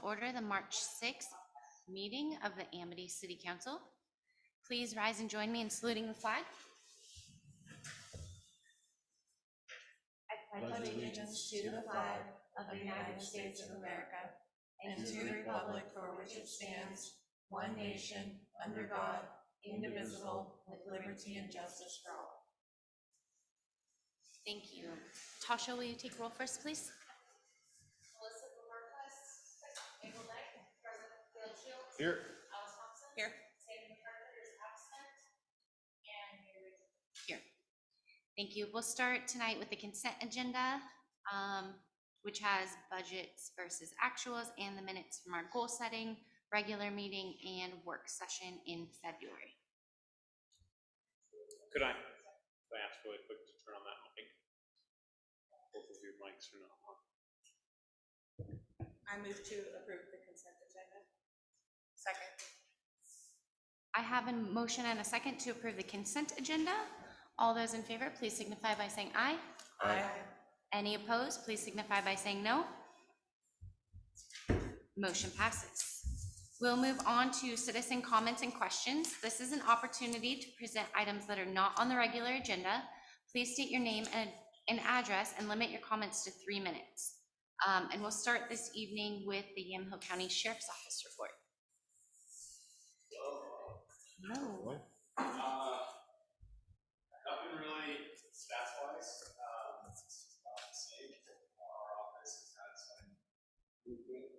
order the March 6th meeting of the Amity City Council. Please rise and join me in saluting the flag. I pledge allegiance to the flag of the United States of America and to the republic for which it stands, one nation, under God, indivisible, with liberty and justice for all. Thank you. Tasha, will you take roll first, please? Dyche, here. Thompson, here. McArthur is absent, and here. Thank you. We'll start tonight with the consent agenda, which has budgets versus actuals and the minutes from our goal setting, regular meeting, and work session in February. Could I ask really quick to turn on that mic? Both of your mics are not on. I move to approve the consent agenda. Second. I have a motion and a second to approve the consent agenda. All those in favor, please signify by saying aye. Aye. Any opposed, please signify by saying no. Motion passes. We'll move on to citizen comments and questions. This is an opportunity to present items that are not on the regular agenda. Please state your name and address and limit your comments to 3 minutes. And we'll start this evening with the Yamhill County Sheriff's Office report. Hello. Nothing really stats-wise. It's about the same. Our office has had some movement.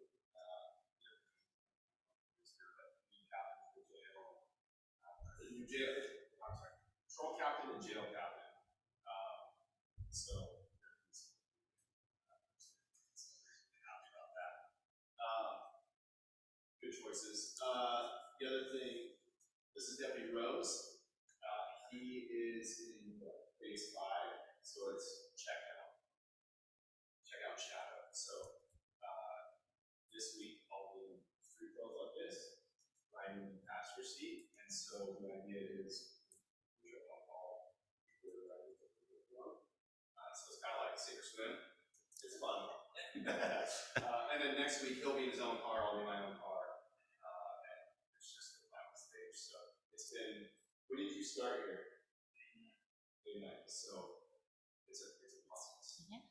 Patrol captain and jail captain. So happy about that. Good choices. The other thing, this is Deputy Rose. He is in phase 5, so it's check out shadow. So this week I'll do 3 fills like this, right in the passenger seat, and so the idea is so it's kind of like sink or swim. It's fun. And then next week he'll be in his own car, I'll be in my own car, and it's just the final stage. So it's been. When did you start here? Night. So it's a process. Yeah.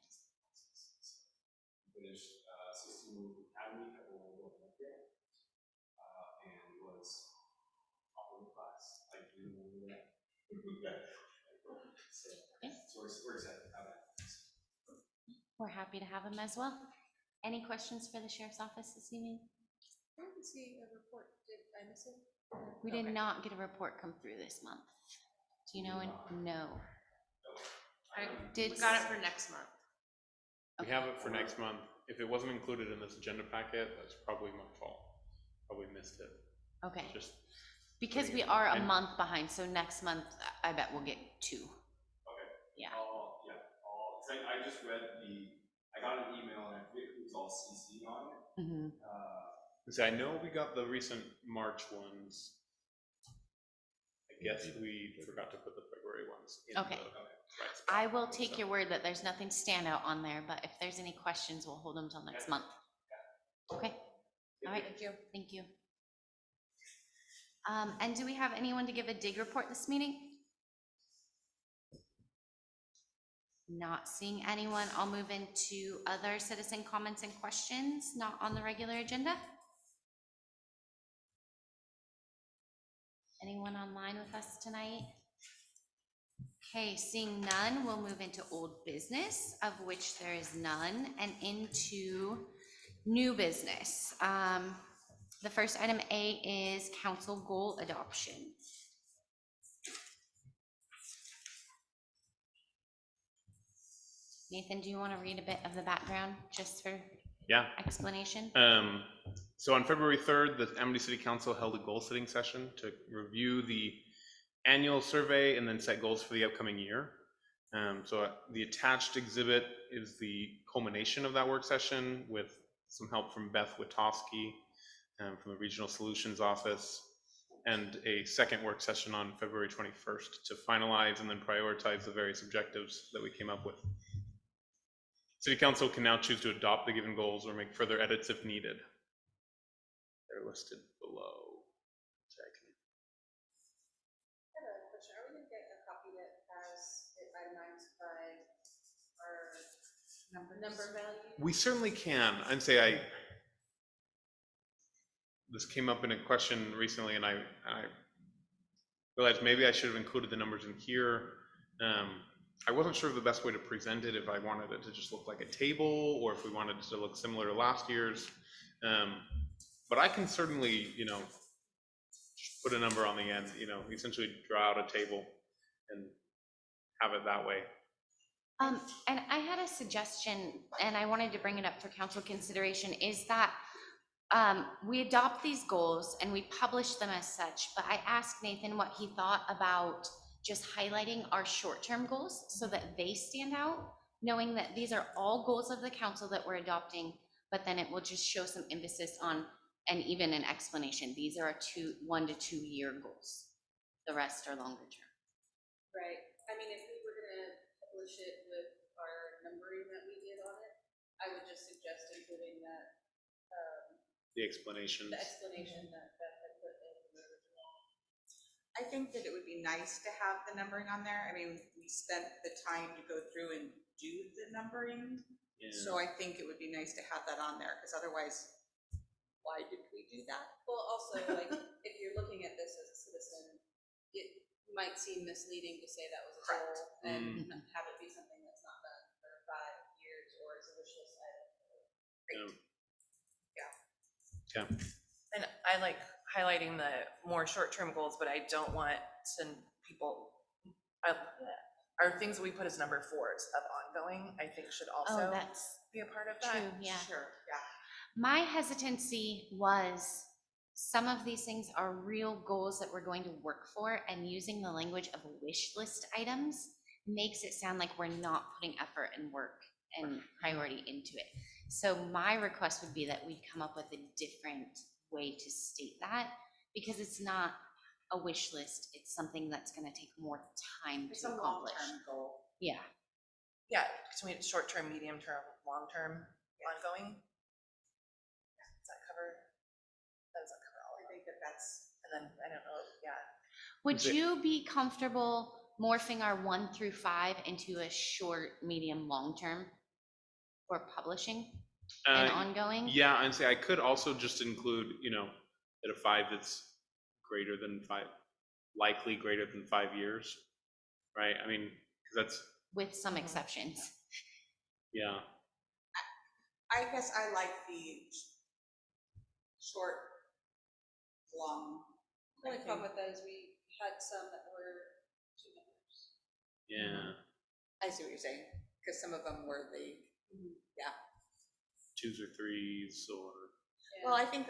Finished 16 move academy at World War I, and was top of the class. I do remember that. So we're excited to have that. We're happy to have him as well. Any questions for the Sheriff's Office this evening? I didn't see a report. Did I miss it? We did not get a report come through this month. Do you know? No. I got it for next month. We have it for next month. If it wasn't included in this agenda packet, that's probably my fault. Probably missed it. Okay. Just because we are a month behind, so next month I bet we'll get 2. Okay. Yeah. I just read I got an email and it was all CC on it. Mm-hmm. So I know we got the recent March ones. I guess we forgot to put the February ones in. Okay. I will take your word that there's nothing standout on there, but if there's any questions, we'll hold them till next month. Okay. All right. Thank you. Thank you. And do we have anyone to give a dig report this meeting? Not seeing anyone. I'll move into other citizen comments and questions not on the regular agenda. Anyone online with us tonight? Okay, seeing none, we'll move into old business, of which there is none, and into new business. The first item A is council goal adoption. Nathan, do you want to read a bit of the background just for explanation? So on February 3rd, the Amity City Council held a goal setting session to review the annual survey and then set goals for the upcoming year. So the attached exhibit is the culmination of that work session with some help from Beth Witowski from the Regional Solutions Office, and a second work session on February 21st to finalize and then prioritize the various objectives that we came up with. City Council can now choose to adopt the given goals or make further edits if needed. They're listed below. Check. I have a question. Are we gonna get a copy that has it itemized by our number value? We certainly can. I'd say this came up in a question recently, and I realized maybe I should have included the numbers in here. I wasn't sure of the best way to present it, if I wanted it to just look like a table, or if we wanted it to look similar to last year's. But I can certainly, just put a number on the end, essentially draw out a table and have it that way. And I had a suggestion, and I wanted to bring it up for council consideration, is that we adopt these goals and we publish them as such, but I asked Nathan what he thought about just highlighting our short-term goals so that they stand out, knowing that these are all goals of the council that we're adopting, but then it will just show some emphasis on, and even an explanation, these are our 1 to 2 year goals. The rest are longer term. Right. I mean, if we were gonna publish it with our numbering that we did on it, I would just suggest including that, The explanations. the explanation that Beth had put in the original. I think that it would be nice to have the numbering on there. I mean, we spent the time to go through and do the numbering. Yeah. So I think it would be nice to have that on there, because otherwise, why did we do that? Well, also, like, if you're looking at this as a citizen, it might seem misleading to say that was a Correct. goal and have it be something that's not done for 5 years or as a wish list item. Okay. And I like highlighting the more short-term goals, but I don't want people, our things that we put as number 4s of ongoing, I think should also That's be a part of that. true, yeah. Sure, yeah. My hesitancy was some of these things are real goals that we're going to work for, and using the language of wish list items makes it sound like we're not putting effort and work and priority into it. So my request would be that we come up with a different way to state that, because it's not a wish list, it's something that's going to take more time It's to a accomplish. long-term goal. Yeah. Yeah, between short-term, medium-term, long-term, ongoing. Does that cover all? I think that that's, And then, I don't know, yeah. Would Is it- you be comfortable morphing our 1 through 5 into a short, medium, long term for publishing and ongoing? Yeah, and say I could also just include, that a 5 that's greater than 5, likely greater than 5 years, right? I mean, because that's, With some exceptions. yeah. I guess I like the short, long. The only problem with that is we had some that were 2 numbers. Yeah, I see what you're saying, because some of them were the, yeah. 2s or 3s, or Well, I think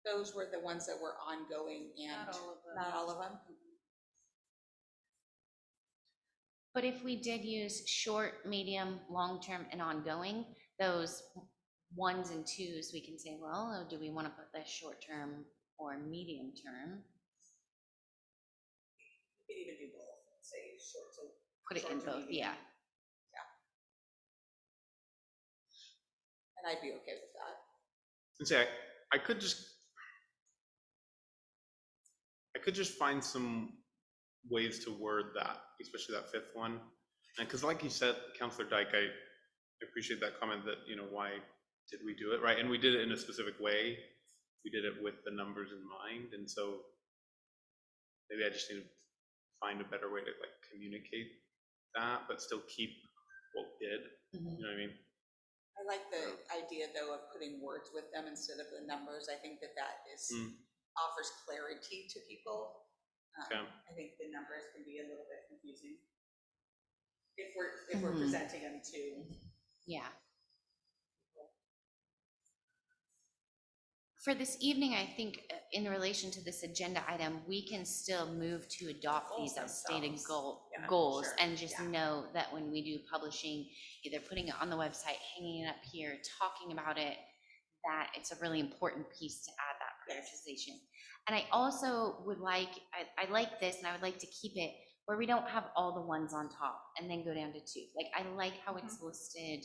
those were the ones that were ongoing and Not all of them. not all of them. But if we did use short, medium, long term, and ongoing, those 1s and 2s, we can say, well, do we want to put this short term or medium term? You could even do both, say short to. Put it in short to both, medium. yeah. And I'd be okay with that. and say I could just find some ways to word that, especially that 5th one. And because like you said, Councilor Dyche, I appreciate that comment that, why did we do it, right? And we did it in a specific way. We did it with the numbers in mind. And so maybe I just need to find a better way to communicate that, but still keep what we did. You know what I mean? I like the idea though of putting words with them instead of the numbers. I think that is offers clarity to people. Okay. I think the numbers can be a little bit confusing if we're presenting them to. Yeah. For this evening, I think in relation to this agenda item, we can still move to adopt these Goals as stated themselves. Yeah, goals, sure. and just Yeah. know that when we do publishing, either putting it on the website, hanging it up here, talking about it, that it's a really important piece to add that prioritization. And I also would like, I like this, and I would like to keep it where we don't have all the 1s on top and then go down to 2. Like, I like how it's listed,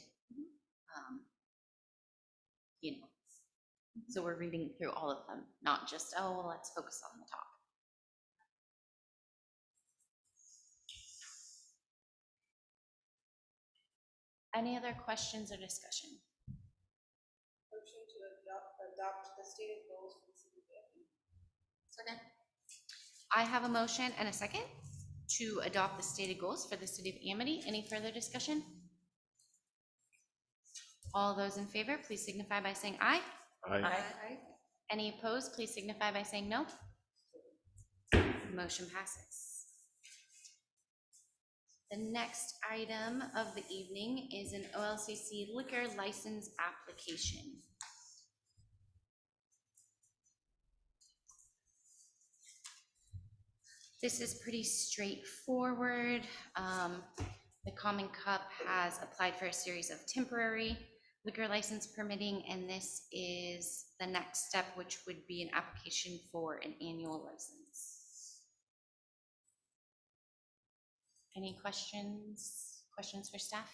So we're reading through all of them, not just, oh, well, let's focus on the top. Any other questions or discussion? Motion to adopt the stated goals for the city of Amity. Second. I have a motion and a second to adopt the stated goals for the city of Amity. Any further discussion? All those in favor, please signify by saying aye. Aye. Any opposed, please signify by saying no. Motion passes. The next item of the evening is an OLCC liquor license application. This is pretty straightforward. The Common Cup has applied for a series of temporary liquor license permitting, and this is the next step, which would be an application for an annual license. Any questions? Questions for staff?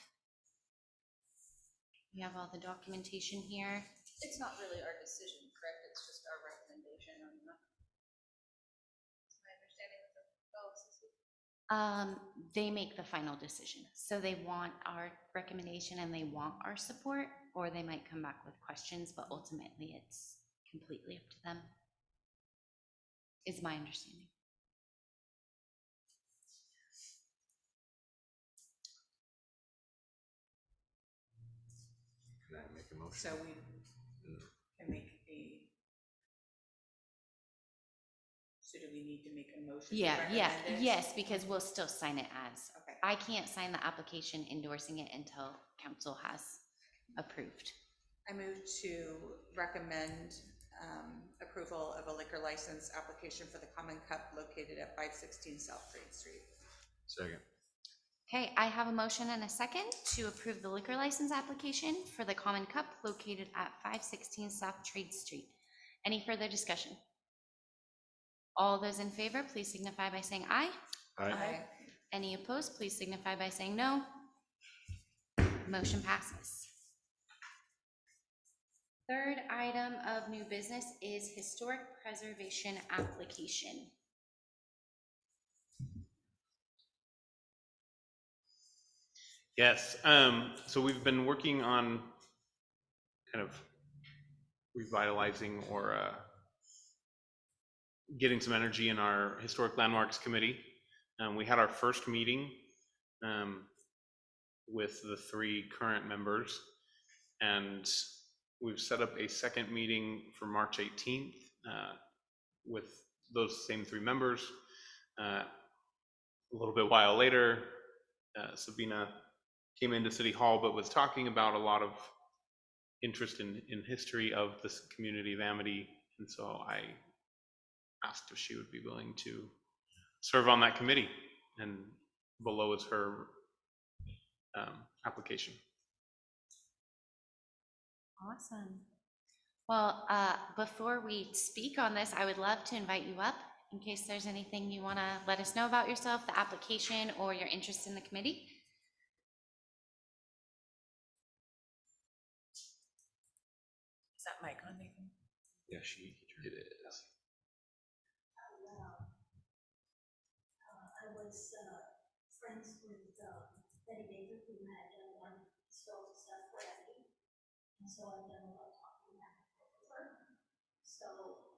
We have all the documentation here. It's not really our decision, correct? It's just our recommendation on that. My understanding of the OLCC. They make the final decision. So they want our recommendation and they want our support, or they might come back with questions, but ultimately it's completely up to them, is my understanding. Can I make a motion? So we can make so do we need to make a motion? to Yeah, recommend it? yes, because we'll still sign it as. Okay. I can't sign the application endorsing it until council has approved. I move to recommend approval of a liquor license application for the Common Cup located at 516 South Trade Street. Second. Okay, I have a motion and a second to approve the liquor license application for the Common Cup located at 516 South Trade Street. Any further discussion? All those in favor, please signify by saying aye. Aye. Any opposed, please signify by saying no. Motion passes. Third item of new business is historic preservation application. Yes, so we've been working on kind of revitalizing or getting some energy in our Historic Landmarks Committee. We had our first meeting with the 3 current members, and we've set up a second meeting for March 18th with those same 3 members. A little bit while later, Sabina came into City Hall, but was talking about a lot of interest in history of this community of Amity, and so I asked if she would be willing to serve on that committee, and below is her application. Awesome. Well, before we speak on this, I would love to invite you up in case there's anything you want to let us know about yourself, the application, or your interest in the committee. Is that mic on, Nathan? Yeah, it is. I was friends with Betty Baker, who had done historical stuff for Abby, and so I've done a lot of talking back and forth with her. So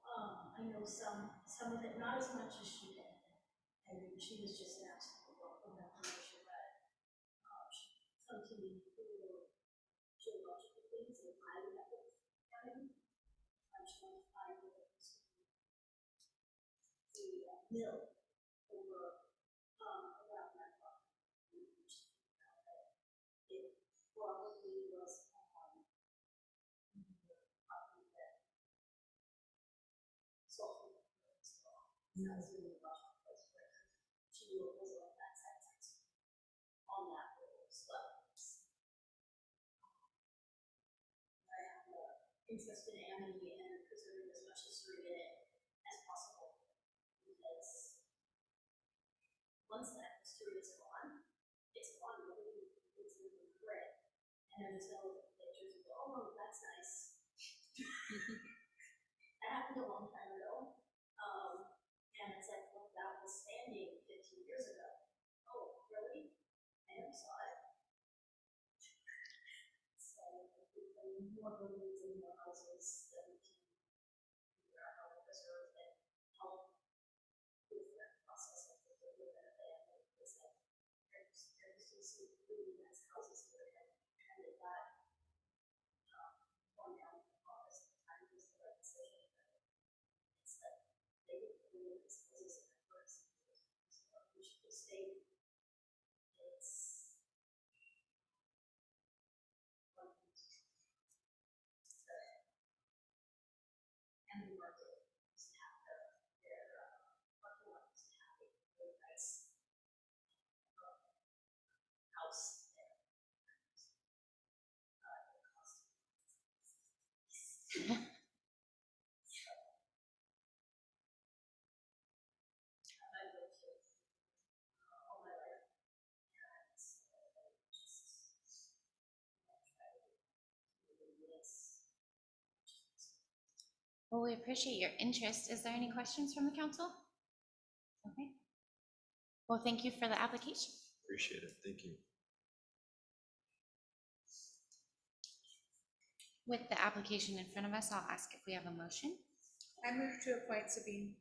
I know some of it, not as much as she did. I mean, she was just asking for information, but she come to me through geological things and I would have to find. She wants to find the mill over around my farm. It probably was property that sold it. I was really watching place where she was on that side on that road as well. I have interest in Amity and preserving as much history in it as possible, because once that history is gone, it's gone, it's really great. And there's no pictures of, oh, that's nice. more buildings and more houses that we can figure out how to preserve and help with that process of the family. Because there's just some really nice houses that are kind of that torn down in the forest. Time was the right decision. It's that they would really dispose of it first. We should just stay. It's and the market is to have their parking lot is to have a really nice house there. It costs I've lived here all my life, and just Well, we appreciate your interest. Is there any questions from the council? Okay. Well, thank you for the application. Appreciate it. Thank you. With the application in front of us, I'll ask if we have a motion. I move to appoint Sabine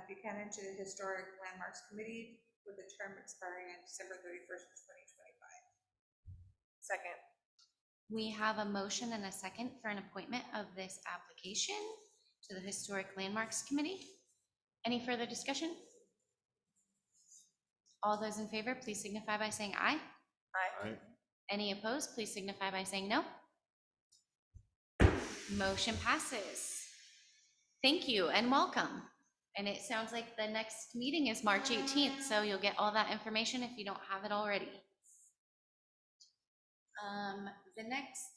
Buchanan to the Historic Landmarks Committee with a term expiring on December 31st, 2025. Second. We have a motion and a second for an appointment of this application to the Historic Landmarks Committee. Any further discussion? All those in favor, please signify by saying aye. Aye. Aye. Any opposed, please signify by saying no. Motion passes. Thank you and welcome. And it sounds like the next meeting is March 18th, so you'll get all that information if you don't have it already.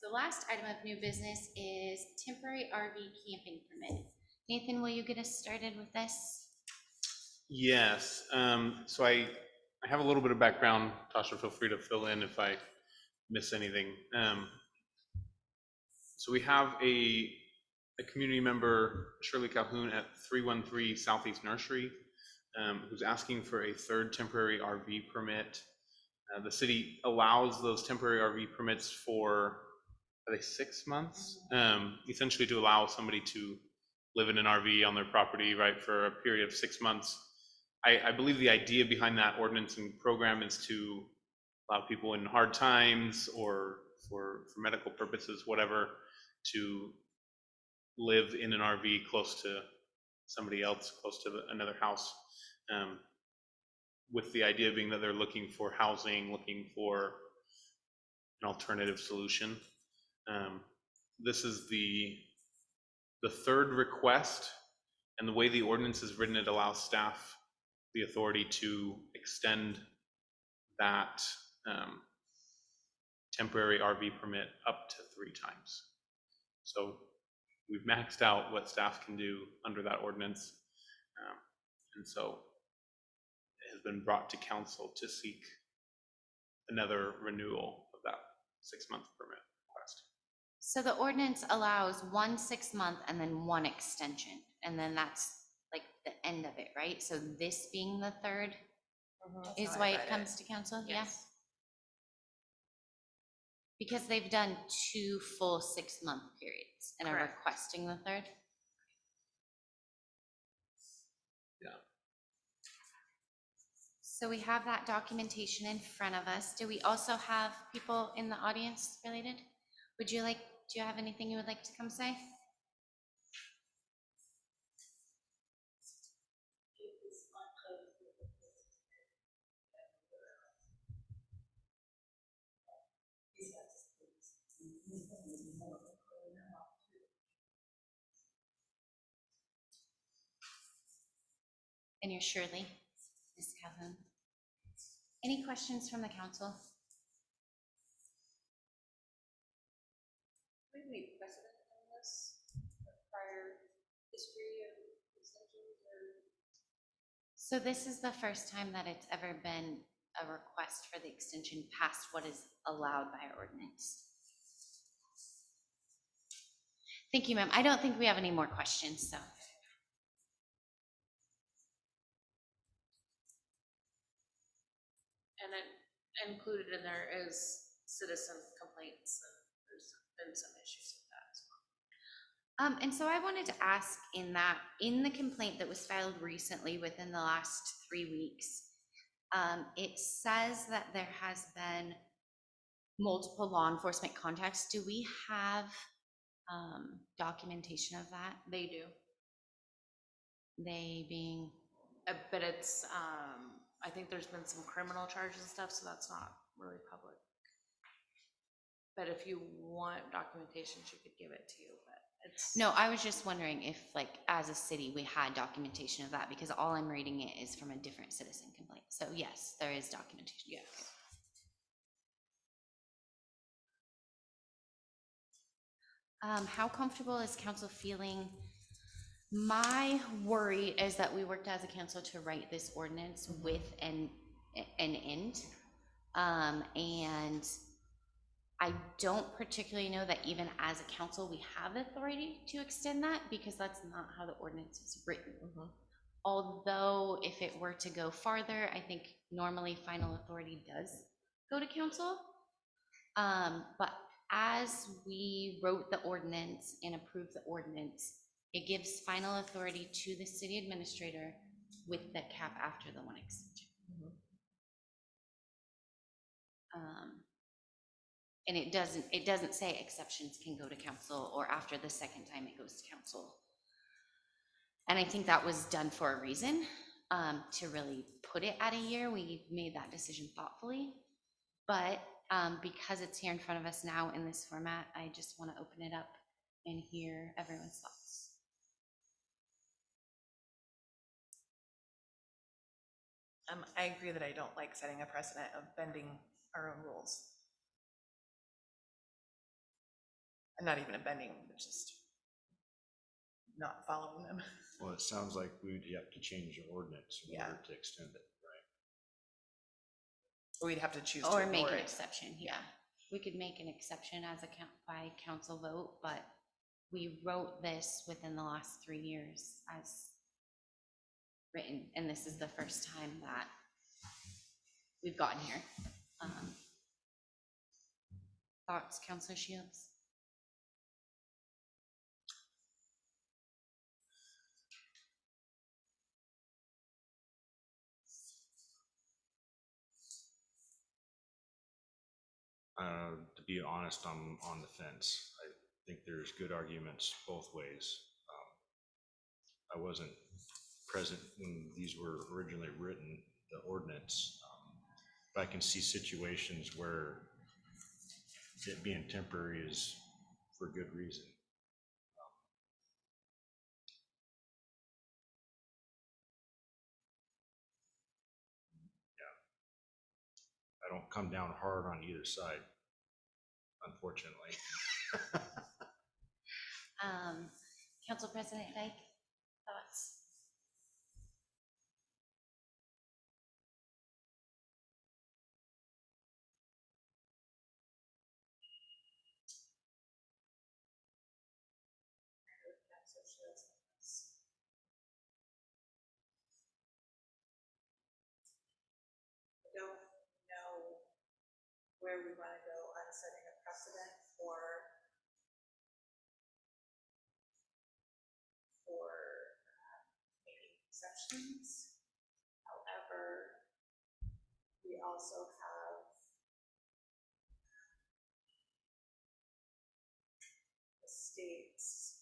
The last item of new business is temporary RV camping permit. Nathan, will you get us started with this? Yes, so I have a little bit of background. Tasha, feel free to fill in if I miss anything. So we have a community member, Shirley Calhoun at 313 Southeast Nursery, who's asking for a third temporary RV permit. The city allows those temporary RV permits for, are they 6 months? Essentially to allow somebody to live in an RV on their property, right, for a period of 6 months. I believe the idea behind that ordinance and program is to allow people in hard times or for medical purposes, whatever, to live in an RV close to somebody else, close to another house. With the idea being that they're looking for housing, looking for an alternative solution. This is the third request, and the way the ordinance is written, it allows staff the authority to extend that temporary RV permit up to 3 times. So we've maxed out what staff can do under that ordinance. And so it has been brought to council to seek another renewal of that 6-month permit request. So the ordinance allows 1 6-month and then 1 extension, and then that's like the end of it, right? So this being the third is why it comes to council, yeah? Yes. Because they've done 2 full 6-month periods and are Correct. requesting the third? Yeah. So we have that documentation in front of us. Do we also have people in the audience related? Do you have anything you would like to come say? And you're Shirley, Ms. Calhoun. Any questions from the council? Do we have any precedent on this, prior history of extensions or? So this is the first time that it's ever been a request for the extension past what is allowed by our ordinance. Thank you, ma'am. I don't think we have any more questions, so. And then included in there is citizen complaints, and there's been some issues with that as And so I wanted to ask in the complaint that was filed recently within the last 3 weeks, it says that there has been multiple law enforcement contacts. Do we have, documentation of that? They do. They being, But it's, I think there's been some criminal charges and stuff, so that's not really public. But if you want documentation, she could give it to you, but it's. no, I was just wondering if, like, as a city, we had documentation of that, because all I'm reading it is from a different citizen complaint. So yes, there is documentation. Yes. How comfortable is council feeling? My worry is that we worked as a council to write this ordinance with an end. And I don't particularly know that even as a council, we have authority to extend that, because that's not how the ordinance is written. Although if it were to go farther, I think normally final authority does go to council. But as we wrote the ordinance and approved the ordinance, it gives final authority to the city administrator with the cap after the one extension. And it doesn't say exceptions can go to council, or after the second time it goes to council. And I think that was done for a reason, to really put it at a year. We made that decision thoughtfully, but because it's here in front of us now in this format, I just want to open it up and hear everyone's thoughts. I agree that I don't like setting a precedent of bending our own rules. And not even a bending, but just not following them. Well, it sounds like we would have to change the ordinance in Yeah. order to extend it, right? We'd have to choose to Or make ignore an it. exception, yeah. We could make an exception as a by council vote, but we wrote this within the last 3 years as written, and this is the first time that we've gotten here. Thoughts, Councilor Shields? To be honest, I'm on the fence. I think there's good arguments both ways. I wasn't present when these were originally written, the ordinance, but I can see situations where it being temporary is for good reason. I don't come down hard on either side, unfortunately. Council President Dyche, thoughts? I don't know where we want to go on setting a precedent for making exceptions. However, we also have the state's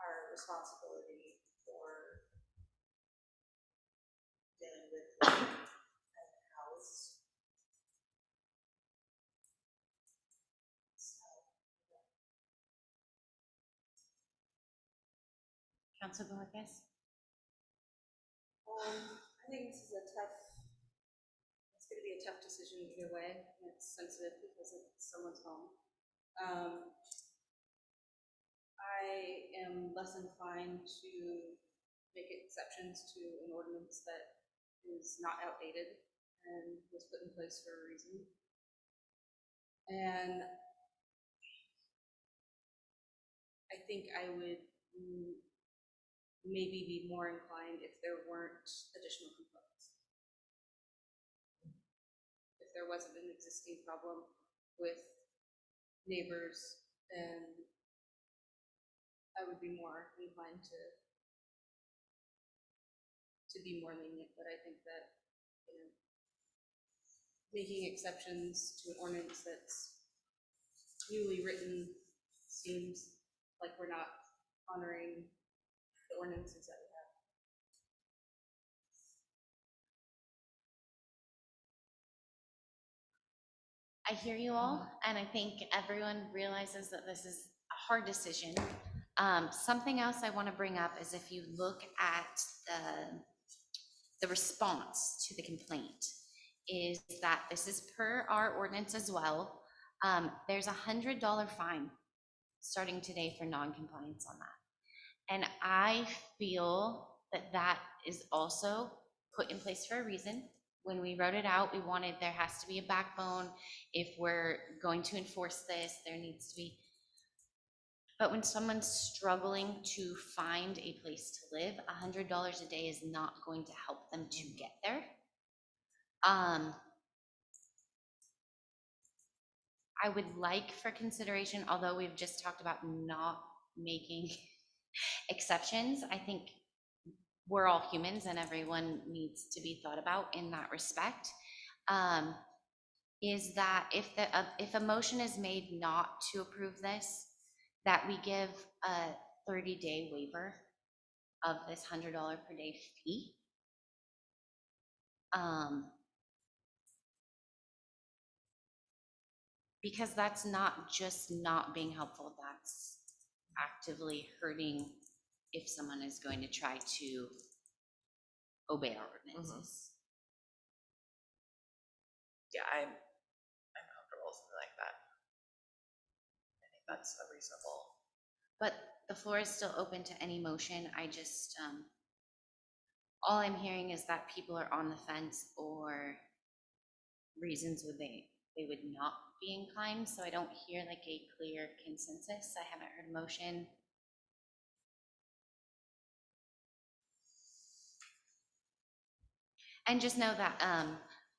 our responsibility for dealing with the house. Council Bojorquez? I think this is it's gonna be a tough decision either way. It's sensitive because it's someone's home. I am less inclined to make exceptions to an ordinance that is not outdated and was put in place for a reason. And I think I would maybe be more inclined if there weren't additional components. If there wasn't an existing problem with neighbors, then I would be more inclined to be more lenient, but I think that, you know, making exceptions to an ordinance that's newly written seems like we're not honoring the ordinances that we have. I hear you all, and I think everyone realizes that this is a hard decision. Something else I want to bring up is if you look at the response to the complaint, is that this is per our ordinance as well. There's $100 fine starting today for non-compliance on that. And I feel that that is also put in place for a reason. When we wrote it out, we wanted, there has to be a backbone. If we're going to enforce this, there needs to be. But when someone's struggling to find a place to live, $100 a day is not going to help them to get there. I would like for consideration, although we've just talked about not making exceptions, I think we're all humans and everyone needs to be thought about in that respect. Is that if a motion is made not to approve this, that we give a 30-day waiver of this $100 per day fee. Because that's not just not being helpful, that's actively hurting if someone is going to try to obey our ordinances. Yeah, I'm comfortable with something like that. I think that's a reasonable. But the floor is still open to any motion. I just, all I'm hearing is that people are on the fence or reasons would they would not be inclined. So I don't hear like a clear consensus. I haven't heard a motion. And just know that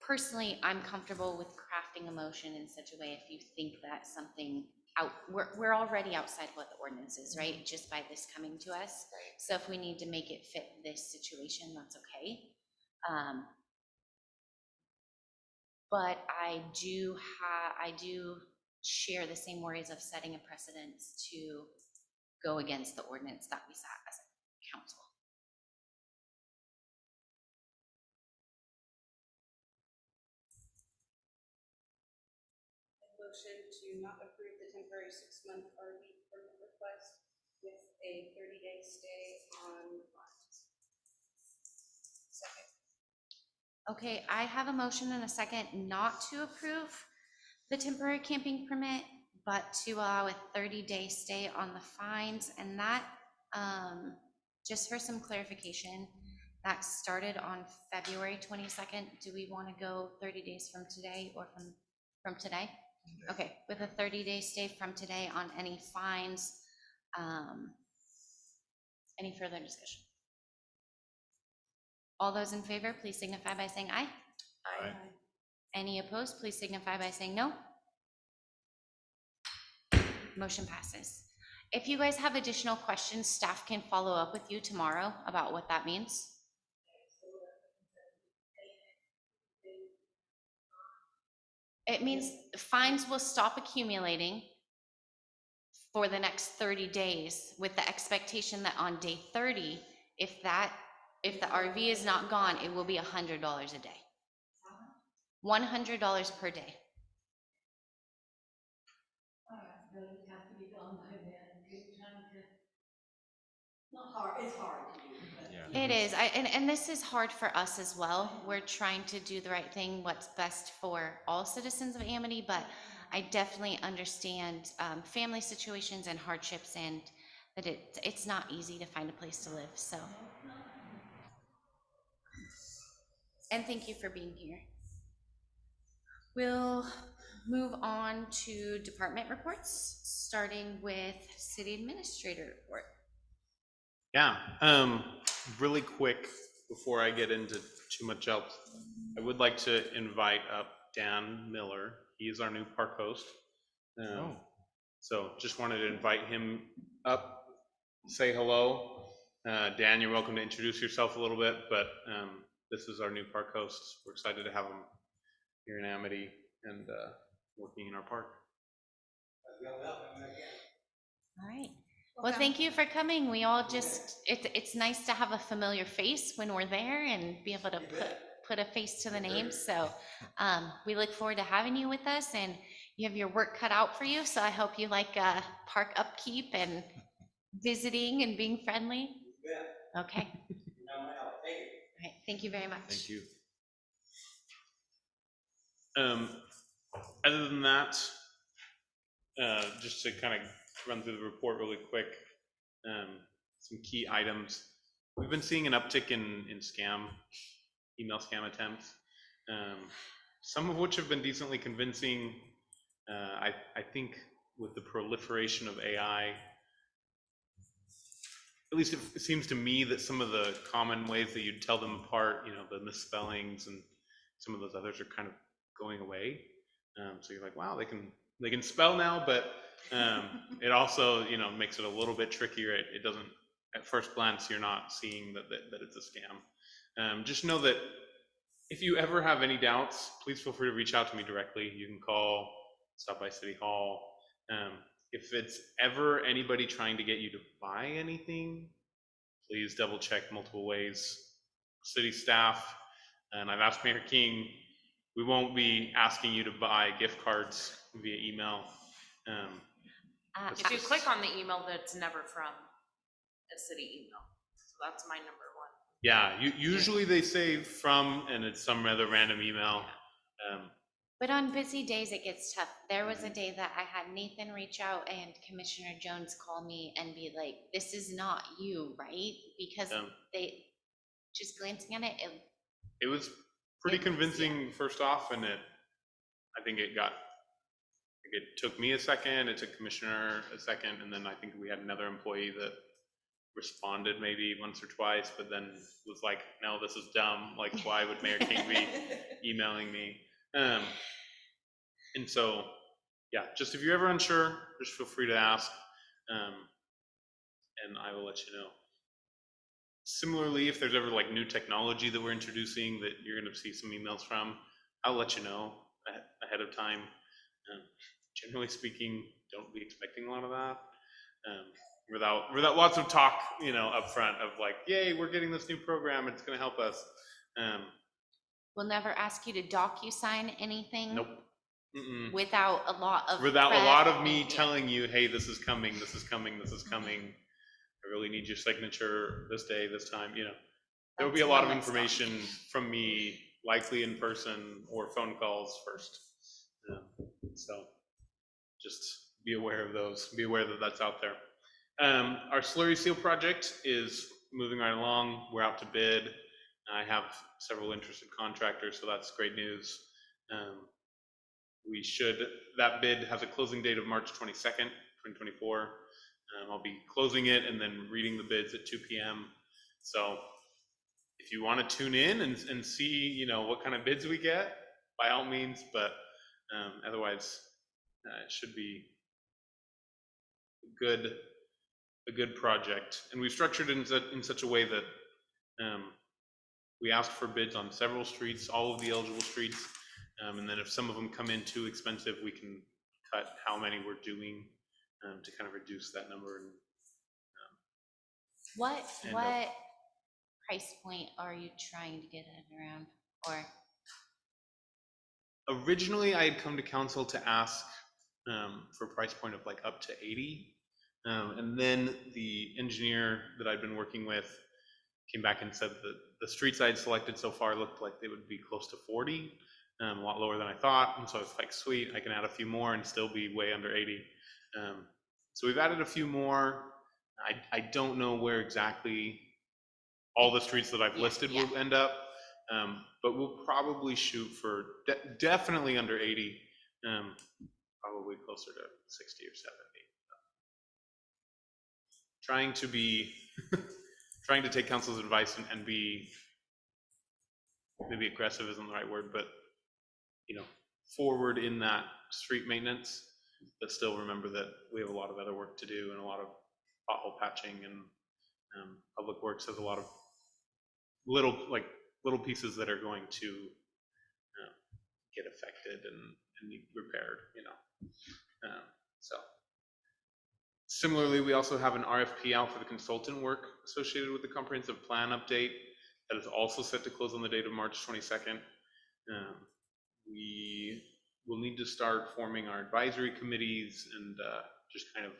personally, I'm comfortable with crafting a motion in such a way if you think that something we're already outside what the ordinance is, right? Just by this coming to us. Right. So if we need to make it fit this situation, that's okay. But I do share the same worries of setting a precedence to go against the ordinance that we set as a council. Motion to not approve the temporary 6-month RV permit request with a 30-day stay on the farms. Second. Okay, I have a motion and a second not to approve the temporary camping permit, but to allow a 30-day stay on the fines. And that, just for some clarification, that started on February 22nd. Do we want to go 30 days from today or from today? Okay, with a 30-day stay from today on any fines. Any further discussion? All those in favor, please signify by saying aye. Aye. Any opposed, please signify by saying no. Motion passes. If you guys have additional questions, staff can follow up with you tomorrow about what that means. It means fines will stop accumulating for the next 30 days with the expectation that on day 30, if the RV is not gone, it will be $100 a day. $100 per day. Have to be done by then. Not hard, it's hard to do, but. Yeah. It is, and this is hard for us as well. We're trying to do the right thing, what's best for all citizens of Amity, but I definitely understand family situations and hardships, and that it's not easy to find a place to live, so. And thank you for being here. We'll move on to department reports, starting with city administrator report. Yeah, really quick, before I get into too much else, I would like to invite up Dan Miller. He is our new park host. So just wanted to invite him up, say hello. Dan, you're welcome to introduce yourself a little bit, but this is our new park host. We're excited to have him here in Amity and working in our park. All right. Well, thank you for coming. We all just, it's nice to have a familiar face when we're there and be able to put a face to the name. So we look forward to having you with us, and you have your work cut out for you. So I hope you like park upkeep and visiting and being friendly. Okay. All right. Thank you very much. Thank you. Other than that, just to kind of run through the report really quick, some key items. We've been seeing an uptick in email scam attempts, some of which have been decently convincing. I think with the proliferation of AI, at least it seems to me that some of the common ways that you'd tell them apart, the misspellings and some of those others are kind of going away. So you're like, wow, they can spell now, but it also, makes it a little bit trickier. It doesn't, at first glance, you're not seeing that it's a scam. Just know that if you ever have any doubts, please feel free to reach out to me directly. You can call, stop by City Hall. If it's ever anybody trying to get you to buy anything, please double check multiple ways. City staff, and I've asked Mayor King, we won't be asking you to buy gift cards via email. If you click on the email, that's never from a city email. So that's my number one. Yeah, usually they say from, and it's some other random email. But on busy days, it gets tough. There was a day that I had Nathan reach out and Commissioner Jones call me and be like, this is not you, right? Because they, just glancing at it, it was pretty convincing first off, and I think it took me a second, it took Commissioner a second, and then I think we had another employee that responded maybe once or twice, but then was like, no, this is dumb. Like, why would Mayor King be emailing me? And so, yeah, just if you're ever unsure, just feel free to ask, and I will let you know. Similarly, if there's ever like new technology that we're introducing that you're going to see some emails from, I'll let you know ahead of time. Generally speaking, don't be expecting a lot of that. Without lots of talk, up front of like, yay, we're getting this new program, it's going to help us. we'll never ask you to DocuSign anything. Nope. Without a lot of me telling you, hey, this is coming, this is coming, this is coming. I really need your signature this day, this time. There will be a lot of information from me, likely in person or phone calls first. So just be aware of those. Be aware that that's out there. Our slurry seal project is moving right along. We're out to bid. I have several interested contractors, so that's great news. That bid has a closing date of March 22nd, 2024. I'll be closing it and then reading the bids at 2 p.m. So if you want to tune in and see, what kind of bids we get, by all means, but otherwise it should be a good project. And we've structured it in such a way that we asked for bids on several streets, all of the eligible streets, and then if some of them come in too expensive, we can cut how many we're doing to kind of reduce that number. And what price point are you trying to get it around? Or originally I had come to council to ask for a price point of like up to 80, and then the engineer that I'd been working with came back and said that the streets I had selected so far looked like they would be close to 40, a lot lower than I thought. And so I was like, sweet, I can add a few more and still be way under 80. So we've added a few more. I don't know where exactly all the streets that I've listed will end up, but we'll probably shoot for definitely under 80. probably closer to 60 or 70. Trying to be, trying to take council's advice and be, maybe aggressive isn't the right word, but, you know, forward in that street maintenance, but still remember that we have a lot of other work to do and a lot of pothole patching, and Public Works has a lot of little pieces that are going to get affected and need repaired, you know. So similarly, we also have an RFP out for the consultant work associated with the comprehensive plan update that is also set to close on the date of March 22nd. We will need to start forming our advisory committees and just kind of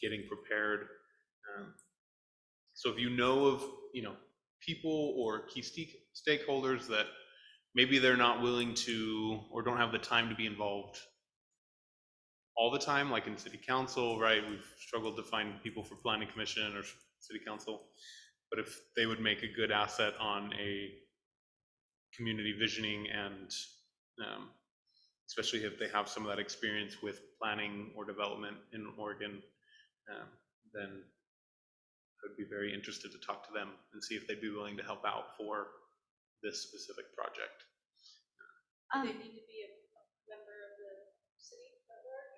getting prepared. So if you know of, you know, people or key stakeholders that maybe they're not willing to or don't have the time to be involved all the time, like in city council, right? We've struggled to find people for planning commission or city council, but if they would make a good asset on a community visioning and especially if they have some of that experience with planning or development in Oregon, then I would be very interested to talk to them and see if they'd be willing to help out for this specific project. Do they need to be a member of the city network,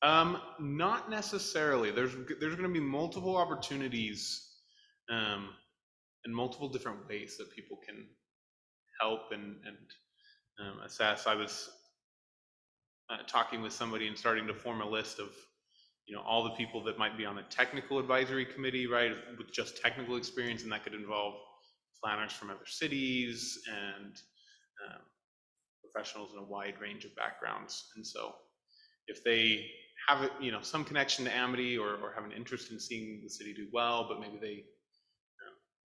or? Not necessarily. There's going to be multiple opportunities in multiple different ways that people can help and assess. I was talking with somebody and starting to form a list of, you know, all the people that might be on a technical advisory committee, right, with just technical experience, and that could involve planners from other cities and professionals in a wide range of backgrounds. And so if they have, you know, some connection to Amity or have an interest in seeing the city do well, but maybe they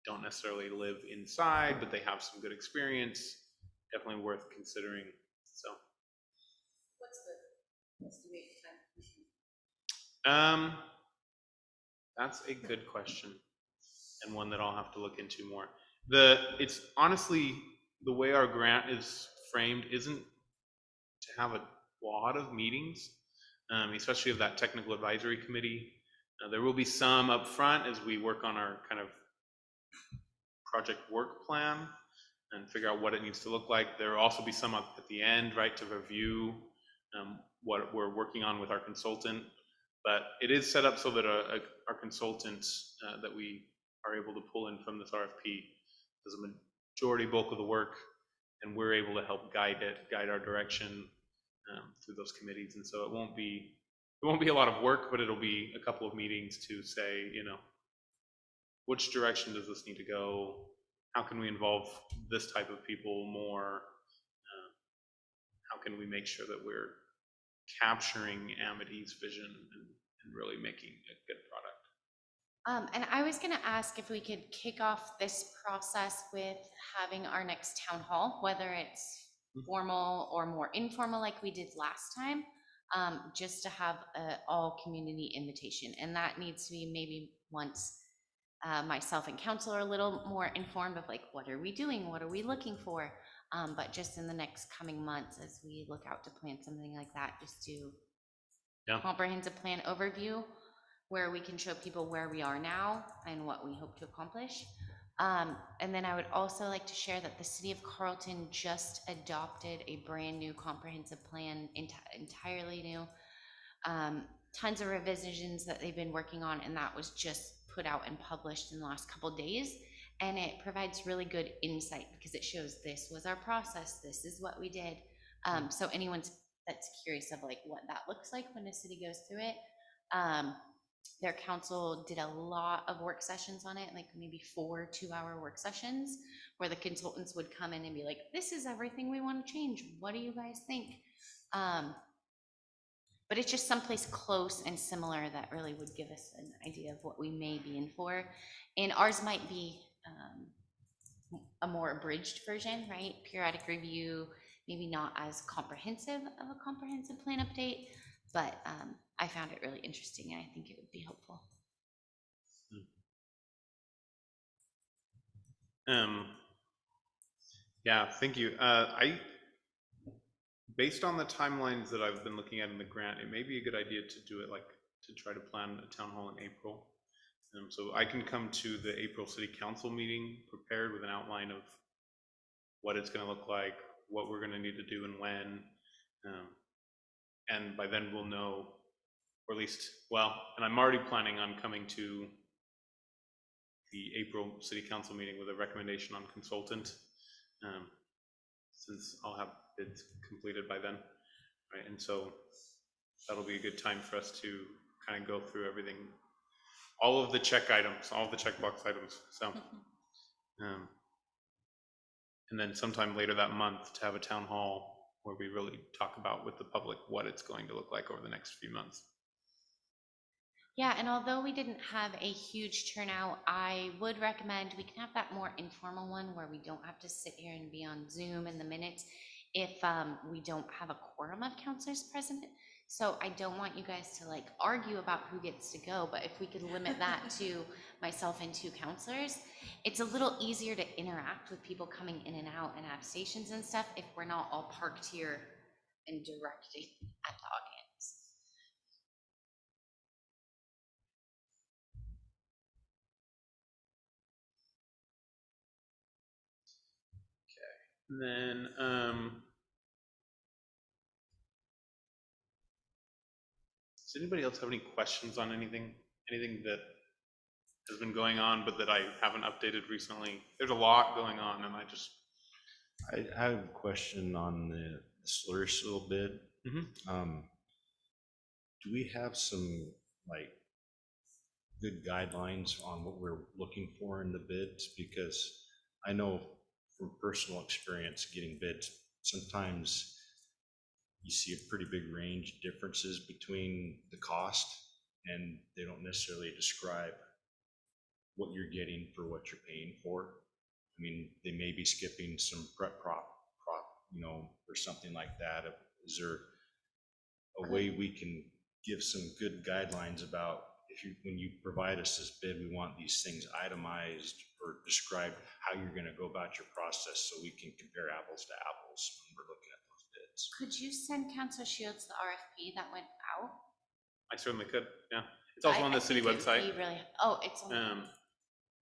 don't necessarily live inside, but they have some good experience, definitely worth considering. So What's the wait time? That's a good question, and one that I'll have to look into more. It's honestly, the way our grant is framed isn't to have a lot of meetings, especially of that technical advisory committee. There will be some up front as we work on our kind of project work plan and figure out what it needs to look like. There will also be some up at the end, right, to review what we're working on with our consultant. But it is set up so that our consultant that we are able to pull in from this RFP does a majority bulk of the work, and we're able to help guide our direction through those committees. And so it won't be a lot of work, but it'll be a couple of meetings to say, you know, which direction does this need to go? How can we involve this type of people more? How can we make sure that we're capturing Amity's vision and really making a good product? And I was gonna ask if we could kick off this process with having our next town hall, whether it's formal or more informal like we did last time, just to have a all community invitation. And that needs to be maybe once myself and council are a little more informed of like, what are we doing? What are we looking for? But just in the next coming months, as we look out to plan something like that, just do comprehensive plan overview where we can show people where we are now and what we hope to accomplish. And then I would also like to share that the city of Carlton just adopted a brand new comprehensive plan, entirely new. Tons of revisions that they've been working on, and that was just put out and published in the last couple of days. And it provides really good insight because it shows this was our process, this is what we did. So anyone that's curious of like what that looks like when a city goes through it, their council did a lot of work sessions on it, like maybe 4 2-hour work sessions where the consultants would come in and be like, this is everything we want to change, what do you guys think? But it's just someplace close and similar that really would give us an idea of what we may be in for. And ours might be a more abridged version, right? Periodic review, maybe not as comprehensive of a comprehensive plan update, but I found it really interesting and I think it would be helpful. Yeah, thank you. based on the timelines that I've been looking at in the grant, it may be a good idea to do it like, to try to plan a town hall in April. So I can come to the April city council meeting prepared with an outline of what it's gonna look like, what we're gonna need to do and when. And by then we'll know, or at least, well, and I'm already planning on coming to the April city council meeting with a recommendation on consultant, since I'll have bids completed by then, right? And so that'll be a good time for us to kind of go through everything, all of the check items, all of the checkbox items. So, and then sometime later that month to have a town hall where we really talk about with the public what it's going to look like over the next few months. Yeah, and although we didn't have a huge turnout, I would recommend we can have that more informal one where we don't have to sit here and be on Zoom in the minutes if we don't have a quorum of counselors present. So I don't want you guys to like argue about who gets to go, but if we could limit that to myself and 2 counselors, it's a little easier to interact with people coming in and out and have stations and stuff if we're not all parked here and directing at the audience. And then, does anybody else have any questions on anything that has been going on, but that I haven't updated recently? There's a lot going on, and I have a question on the slurry seal bid. Do we have some like good guidelines on what we're looking for in the bids? Because I know from personal experience getting bids, sometimes you see a pretty big range differences between the cost, and they don't necessarily describe what you're getting for what you're paying for. I mean, they may be skipping some prep prop, you know, or something like that. Is there a way we can give some good guidelines about when you provide us this bid, we want these things itemized or described how you're going to go about your process so we can compare apples to apples when we're looking at those bids. Could you send Councilor Shields the RFP that went out? I certainly could, yeah. It's also on the city website. Oh, it's on.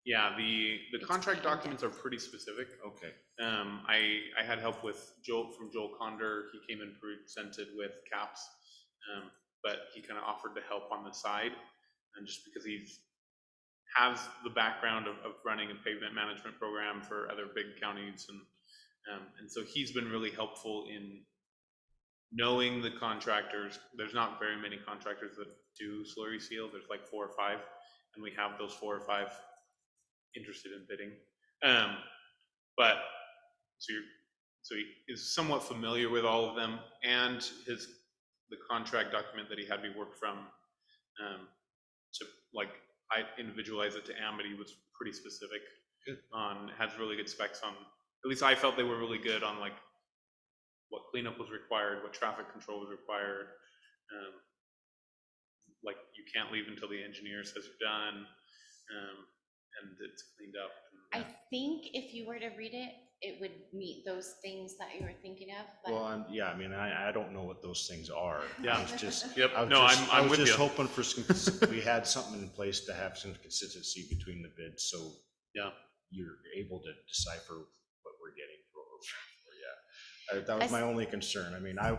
Yeah, the It's contract pretty documents are pretty specific. Okay. I had help with Joel Conder. He came and presented with caps, but he kind of offered to help on the side, and just because he has the background of running a pavement management program for other big counties, and so he's been really helpful in knowing the contractors. There's not very many contractors that do slurry seal. There's like 4 or 5, and we have those 4 or 5 interested in bidding. But so he is somewhat familiar with all of them, and the contract document that he had me work from to like I individualize it to Amity was pretty specific. Has really good specs on, at least I felt they were really good on like what cleanup was required, what traffic control was required. Like you can't leave until the engineer says you're done, and it's cleaned up. I think if you were to read it, it would meet those things that you were thinking of. But Well, yeah, I mean, I don't know what those things are. Yeah. I was just, Yep. I was No, just, I'm I was with just you. hoping for some, we had something in place to have some consistency between the bids, so Yeah. you're able to decipher what we're getting for what we're paying for, yeah. That was my only concern. I mean, I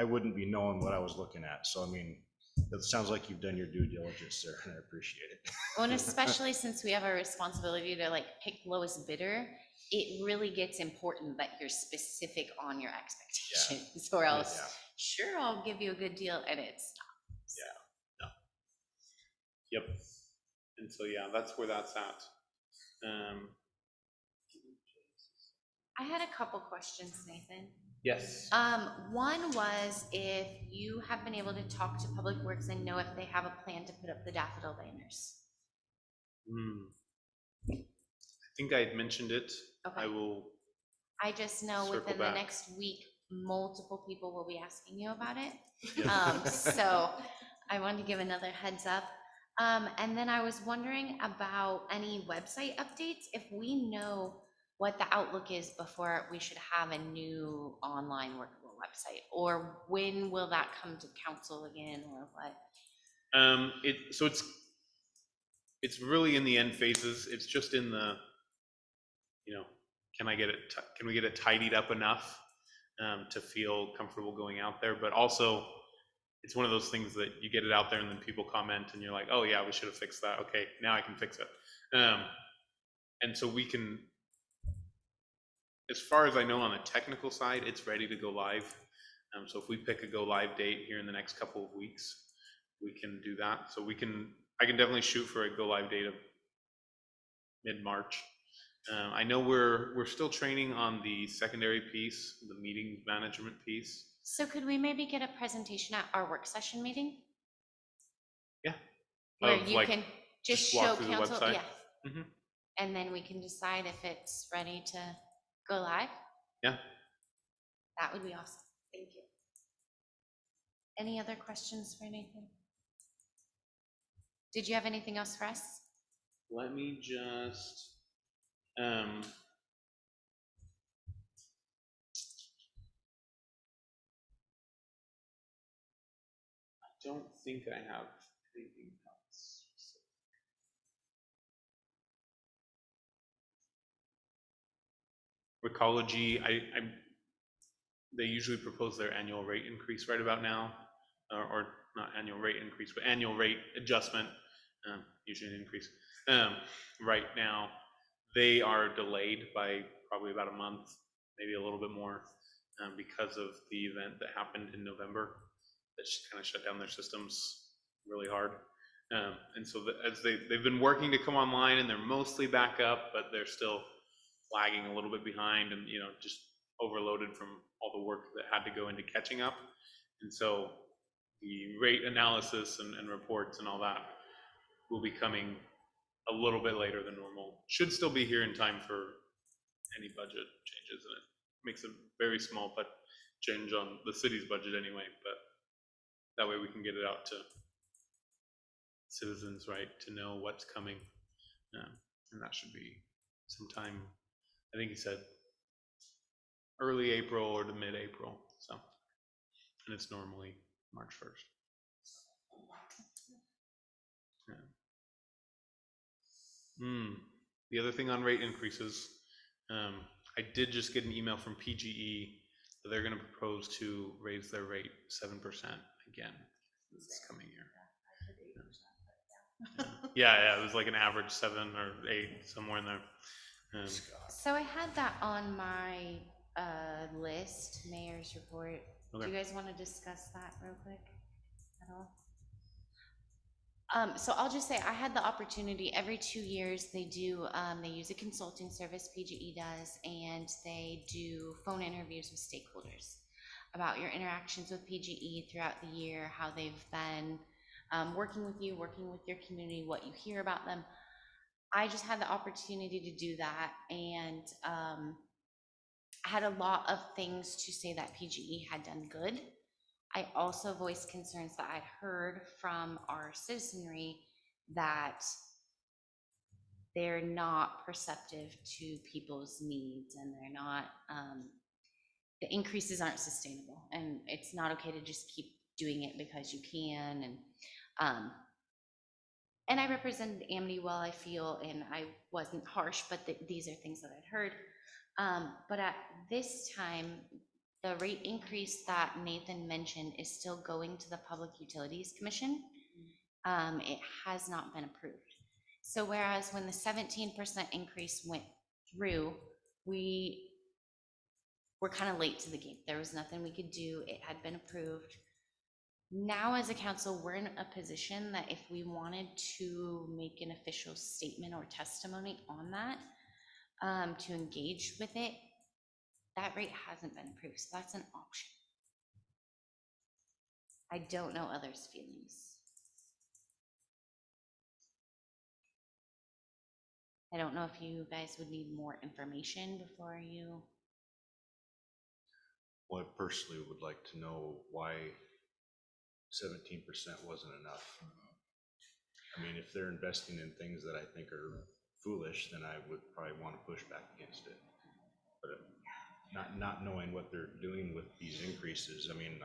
wouldn't be knowing what I was looking at, so I mean, it sounds like you've done your due diligence there, and I appreciate it. well, and especially since we have a responsibility to like pick lowest bidder, it really gets important that you're specific on your expectations, or else, Yeah. sure, I'll give you a good deal, and it's not. Yep. And so yeah, that's where that's at. I had a couple questions, Nathan. Yes. One was if you have been able to talk to Public Works and know if they have a plan to put up the daffodil banners. I think I had mentioned it. Okay. I will. I just know Circle within back. the next week, multiple people will be asking you about it. Yeah. So I wanted to give another heads up. And then I was wondering about any website updates, if we know what the outlook is before we should have a new online workable website? Or when will that come to council again, or what? So it's really in the end phases. It's just in the, can we get it tidied up enough to feel comfortable going out there? But also, it's one of those things that you get it out there and then people comment and you're like, oh yeah, we should have fixed that. Okay, now I can fix it. And so we can, as far as I know on the technical side, it's ready to go live. So if we pick a go live date here in the next couple of weeks, we can do that. So I can definitely shoot for a go live date of mid-March. I know we're still training on the secondary piece, the meeting management piece. So could we maybe get a presentation at our work session meeting? Yeah. Where Of, you like, can just walk show through the council, website? yeah. Mhm. And then we can decide if it's ready to go live. Yeah. That would be awesome. Thank you. Any other questions for Nathan? Did you have anything else for us? Let me just, I don't think I have anything else. Recology, they usually propose their annual rate increase right about now, or not annual rate increase, but annual rate adjustment, usually an increase. Right now, they are delayed by probably about a month, maybe a little bit more, because of the event that happened in November that kind of shut down their systems really hard. And so as they've been working to come online, and they're mostly back up, but they're still lagging a little bit behind, and just overloaded from all the work that had to go into catching up. And so the rate analysis and reports and all that will be coming a little bit later than normal. Should still be here in time for any budget changes, and it makes a very small but change on the city's budget anyway, but that way we can get it out to citizens, right, to know what's coming. And that should be sometime, I think he said early April or to mid-April. So, and it's normally March 1st. Yeah. The other thing on rate increases, I did just get an email from PGE that they're going to propose to raise their rate 7% again this coming year. Yeah, it was like an average 7 or 8, somewhere in there. So I had that on my list, mayor's report. Do you guys want to discuss that real quick at all? So I'll just say I had the opportunity every 2 years they do, they use a consulting service, PGE does, and they do phone interviews with stakeholders about your interactions with PGE throughout the year, how they've been working with you, working with your community, what you hear about them. I just had the opportunity to do that, and I had a lot of things to say that PGE had done good. I also voiced concerns that I'd heard from our citizenry that they're not perceptive to people's needs, and they're not, the increases aren't sustainable, and it's not okay to just keep doing it because you can. And I represented Amity well, I feel, and I wasn't harsh, but these are things that I'd heard. But at this time, the rate increase that Nathan mentioned is still going to the Public Utilities Commission. It has not been approved. So whereas when the 17% increase went through, we were kind of late to the game. There was nothing we could do. It had been approved. Now as a council, we're in a position that if we wanted to make an official statement or testimony on that, to engage with it, that rate hasn't been approved, so that's an option. I don't know others' feelings. I don't know if you guys would need more information before you. Well, I personally would like to know why 17% wasn't enough. I mean, if they're investing in things that I think are foolish, then I would probably want to push back against it. But not knowing what they're doing with these increases. I mean,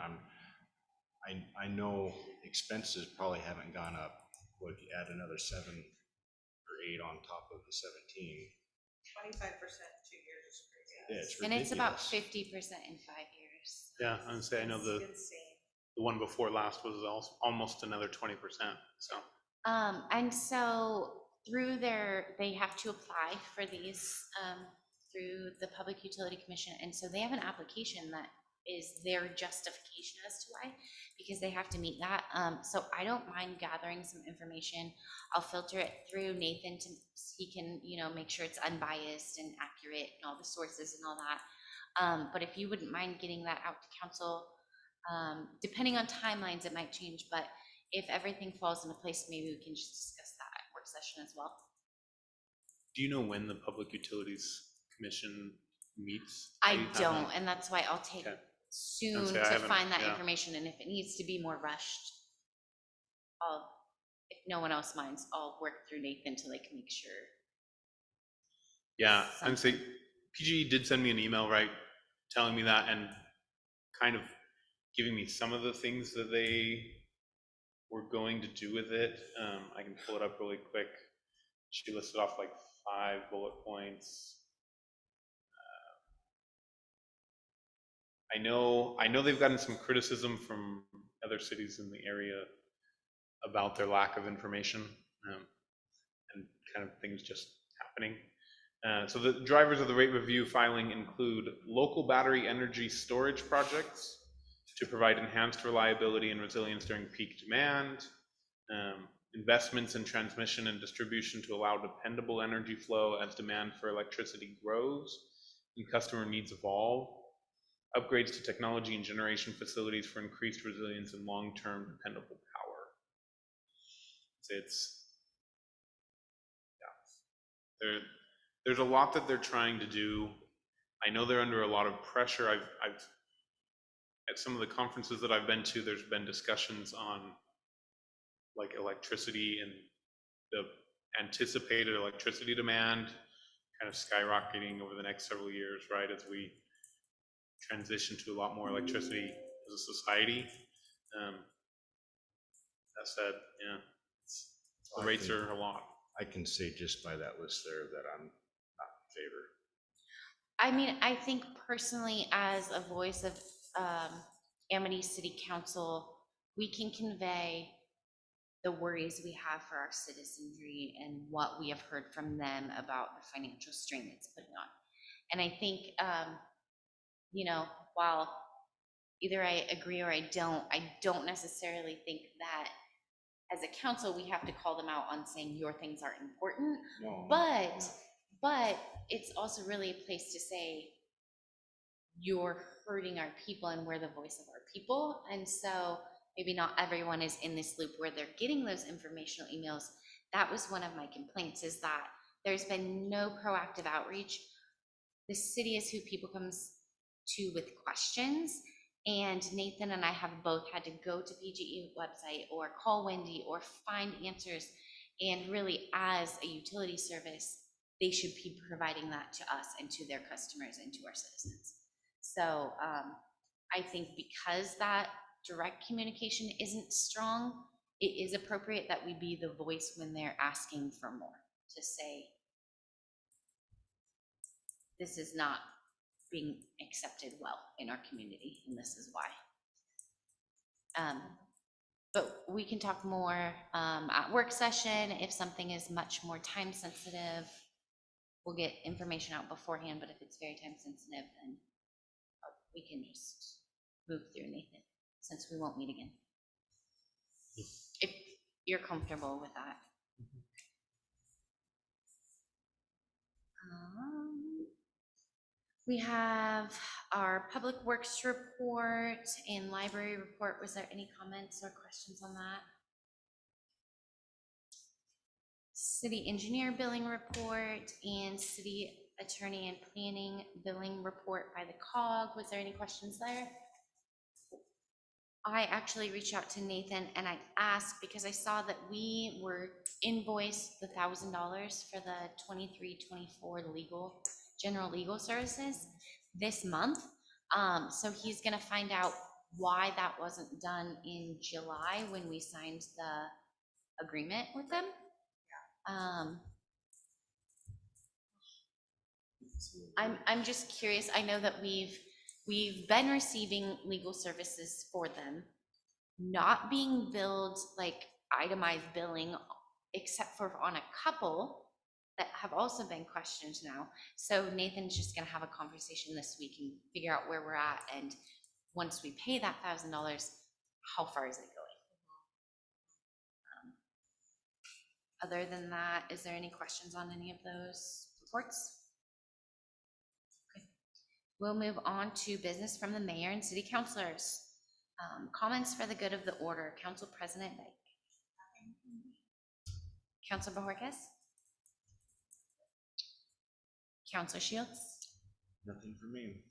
I know expenses probably haven't gone up. What if you add another 7 or 8 on top of the 17? 25% 2 years is crazy. Yeah, it's And it's about ridiculous. 50% in 5 years. Yeah, I would say, I know It's the insane. one before last was almost another 20%, so. And so through they have to apply for these, through the Public Utility Commission. And so they have an application that is their justification as to why, because they have to meet that. So I don't mind gathering some information. I'll filter it through Nathan he can, make sure it's unbiased and accurate and all the sources and all that. But if you wouldn't mind getting that out to council, depending on timelines, it might change, but if everything falls into place, maybe we can just discuss that at work session as well. Do you know when the Public Utilities Commission meets? I Do you have don't, that? and that's why I'll take Okay. soon say I to haven't- find that yeah. information, and if it needs to be more rushed, if no one else minds, I'll work through Nathan to make sure. Yeah, I'd say PG did send me an email, right, telling me that and kind of giving me some of the things that they were going to do with it. I can pull it up really quick. She listed off like 5 bullet points. I know they've gotten some criticism from other cities in the area about their lack of information, and kind of things just happening. So the drivers of the rate review filing include local battery energy storage projects to provide enhanced reliability and resilience during peak demand, investments in transmission and distribution to allow dependable energy flow as demand for electricity grows and customer needs evolve, upgrades to technology and generation facilities for increased resilience and long-term dependable power. There's a lot that they're trying to do. I know they're under a lot of pressure. I've at some of the conferences that I've been to, there's been discussions on like electricity and the anticipated electricity demand kind of skyrocketing over the next several years, right, as we transition to a lot more electricity as a society. That said, yeah, the rates are a lot. I can say just by that list there that I'm not in favor. I mean, I think personally, as a voice of Amity City Council, we can convey the worries we have for our citizenry and what we have heard from them about the financial strain it's putting on. And I think, while either I agree or I don't necessarily think that as a council, we have to call them out on saying your things aren't important. No. But it's also really a place to say you're hurting our people and we're the voice of our people. And so maybe not everyone is in this loop where they're getting those informational emails. That was one of my complaints, is that there's been no proactive outreach. The city is who people comes to with questions. And Nathan and I have both had to go to PGE website or call Wendy or find answers. And really, as a utility service, they should be providing that to us and to their customers and to our citizens. So I think because that direct communication isn't strong, it is appropriate that we be the voice when they're asking for more, to say, this is not being accepted well in our community, and this is why. But we can talk more at work session. If something is much more time sensitive, we'll get information out beforehand, but if it's very time sensitive, then we can just move through, Nathan, since we won't meet again. If you're comfortable with that. We have our public works report and library report. Was there any comments or questions on that? City engineer billing report and city attorney and planning billing report by the COG. Was there any questions there? I actually reached out to Nathan and I asked, because I saw that we were invoiced the $1,000 for the 23-24 general legal services. this month. So he's gonna find out why that wasn't done in July when we signed the agreement with them. I'm just curious. I know that we've been receiving legal services for them, not being billed like itemized billing, except for on a couple that have also been questioned now. So Nathan's just gonna have a conversation this week and figure out where we're at, and once we pay that $1,000, how far is it going? Other than that, is there any questions on any of those reports? Okay. We'll move on to business from the mayor and city councilors. Comments for the good of the order. Council President Dyche. Councilor Bojorquez. Councilor Shields. Nothing for me.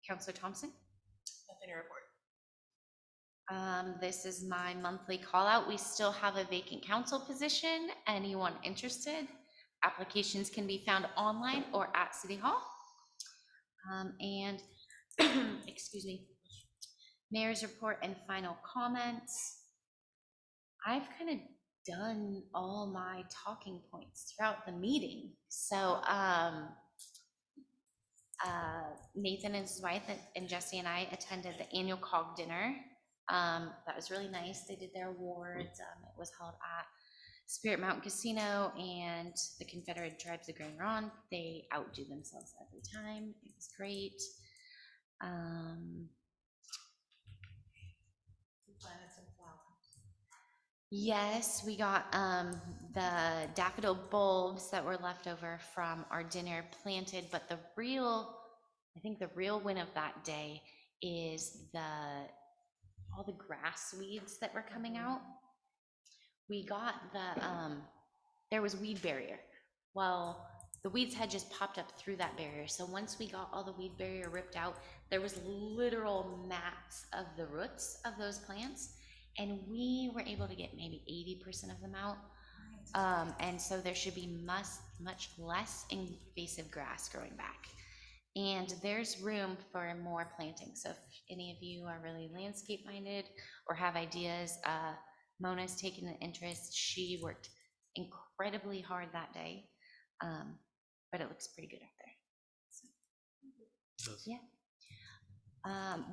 Councilor Thompson. Nothing to report. This is my monthly call out. We still have a vacant council position. Anyone interested? Applications can be found online or at City Hall. And excuse me, mayor's report and final comments. I've kind of done all my talking points throughout the meeting. So Nathan and his wife and Jesse and I attended the annual COG dinner. That was really nice. They did their awards. It was held at Spirit Mountain Casino and the Confederate Tribes of Grand Ronde. They outdo themselves every time. It was great. Yes, we got the daffodil bulbs that were left over from our dinner planted, but I think the real win of that day is all the grass weeds that were coming out. We got there was weed barrier. Well, the weeds had just popped up through that barrier. So once we got all the weed barrier ripped out, there was literal mats of the roots of those plants. And we were able to get maybe 80% of them out. And so there should be much less invasive grass growing back. And there's room for more planting. So if any of you are really landscape minded or have ideas, Mona's taken an interest. She worked incredibly hard that day, but it looks pretty good out there. So, yeah.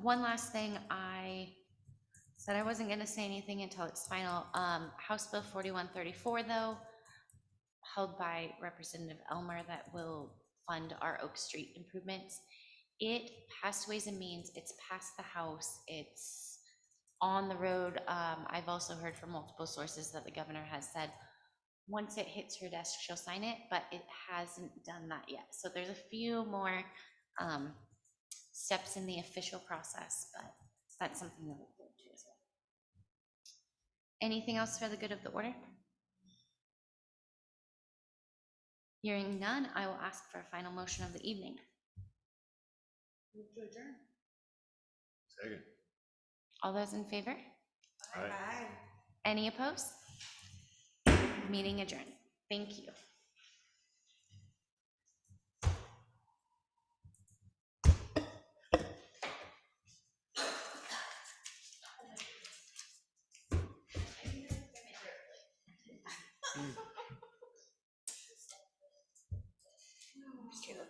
One last thing, I said I wasn't going to say anything until it's final. House Bill 4134, though, held by Representative Elmer, that will fund our Oak Street improvements. It passed Ways and Means. It's passed the House. It's on the road. I've also heard from multiple sources that the governor has said once it hits her desk, she'll sign it, but it hasn't done that yet. So there's a few more steps in the official process, but that's something that we'll do as well. Anything else for the good of the order? Hearing none, I will ask for a final motion of the evening. Move to adjourn. Second. All those in favor? Aye. Any opposed? Meeting adjourned. Thank you. Caleb.